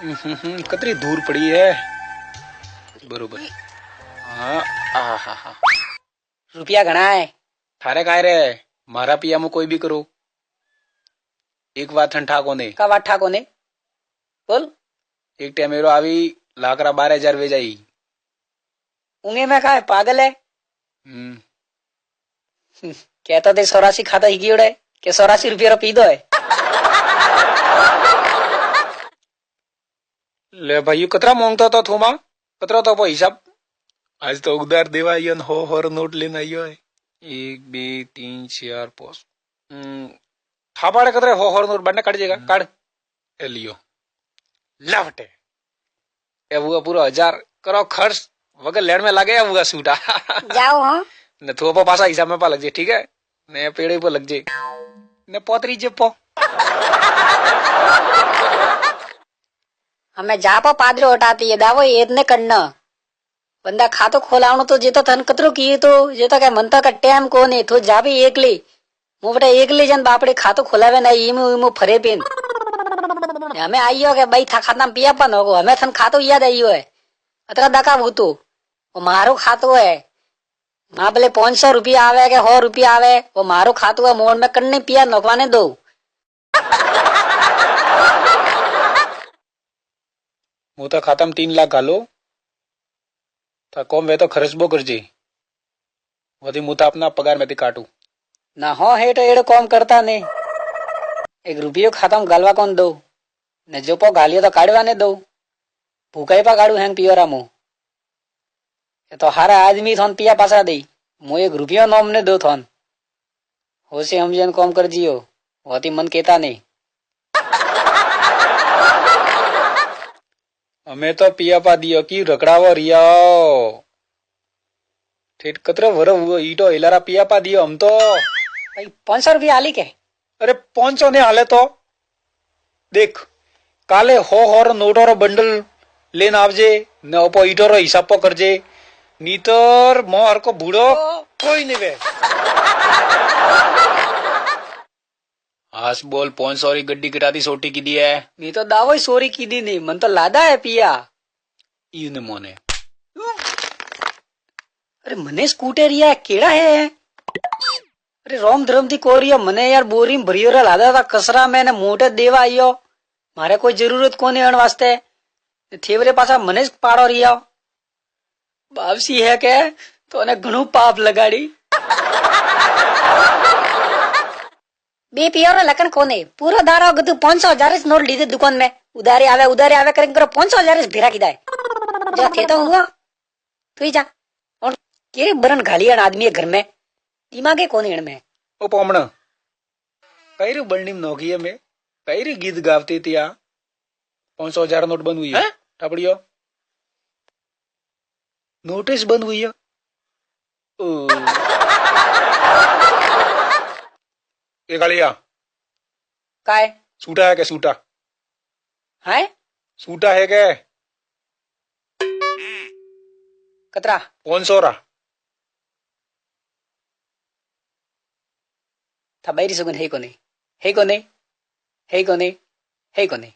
कतरी दूर पड़ी है बरोबर। हाँ हाँ हाँ हाँ रुपया घना है थारे काय रे मारा पिया में कोई भी करो एक बात ठंडा कोने का वाठा कोने बोल। एक टाइम मेरो आवी लाकरा 12,000 वे जाई उंगे में का है पागल है। कहता थे 84 खाता ही गियोड़े के 84 रुपया पी दो है। ले भाई कतरा मांगता था थोमा कतरा तो हिसाब आज तो उधार देवा हो हर नोट लेना आइयो है 1 2 3 4 5 थापाड़े कतरे हो हर नोट बनने काट जाएगा काट ए लियो लवटे ए वो पूरा 1000 करो खर्च वगैरह लेन में लगे वो सूटा जाओ हाँ ने थोपा पासा हिसाब में पा लग जाए ठीक है ने पेड़े पर लग जाए ने पोतरी जे पो हमें जापा पादरी हटाती है दावो इतने करना बंदा खातो खोलावनो तो जेतो थन कतरो किए तो जेतो क्या मनता का टाइम को नहीं तो जा भी एकली मु बेटा एकली जन बापड़े खातो खोलावे ना इमु इमु फरे पेन हमें आइयो के भाई था खाता पिया पन होगो हमें थन खातो याद आइयो है अतरा दका भूतो वो मारो खातो है मां भले 500 रुपया आवे के 100 रुपया आवे वो मारो खातो है मोड़ में कन्ने पिया नोकवाने दो। मु तो खाता में 3 लाख घालो था कौन वे तो खर्च बो कर जी वही मु तो अपना पगार में काटू ना हो हे तो एड़ो कॉम करता ने 1 रुपयो खाता में गालवा कौन दो ने जो पो गालियो तो काढ़वा ने दो भूखाई पा काढ़ू हैंग पियोरा मु तो हारा आदमी थोन पिया पासा दे मु 1 रुपयो नोम ने दो थोन हो से हम जन कॉम कर जियो वती मन केता नहीं हमें तो पिया पा दियो की रकड़ावा रियाओ ठेठ कतरे वर हुआ ईटो हिलारा पिया पा दियो हम तो भाई 500 रुपया आली के अरे 500 ने हाले तो देख काले हो नोटोरो बंडल लेन आवजे ने ओपो ईटोरो हिसाब पो करजे नीतर मोहर को बूढ़ो कोई नहीं वे आस बोल 500 री गड्डी गिराती सोटी की दी है नहीं तो दावो सोरी की दी नहीं मन तो लादा है पिया यूने मोने अरे मने स्कूटर या केड़ा है अरे रोम धर्म थी कोरिया मने यार बोरी में भरियोरा लादा था कसरा मैंने मोटे देवा आइयो मारे कोई जरूरत कोनी अण वास्ते थेवरे पासा मने पाड़ो रिया बावसी है के तो ने घणू पाप लगाड़ी बे पियोरा लकन कोने पूरा दारा गदु 500,000 नोट लीधे दुकान में उधारे आवे करेंगे करो 500,000 भिरा किदाए जा थे तो हुआ तू ही जा और केरे बरन घालियन आदमी है घर में दिमागे कोने इण में ओ पोमणा कई रे बलनी में नौकी है में कई रे गीत गावती थी आ 500,000 नोट बंद हुई है टापड़ियो नोटिस बंद हुई है ए गालिया काय सूटा है क्या सूटा है सूटा है क्या कतरा 500 रा था बैरी सुगन है कोने है कोने है कोने है कोने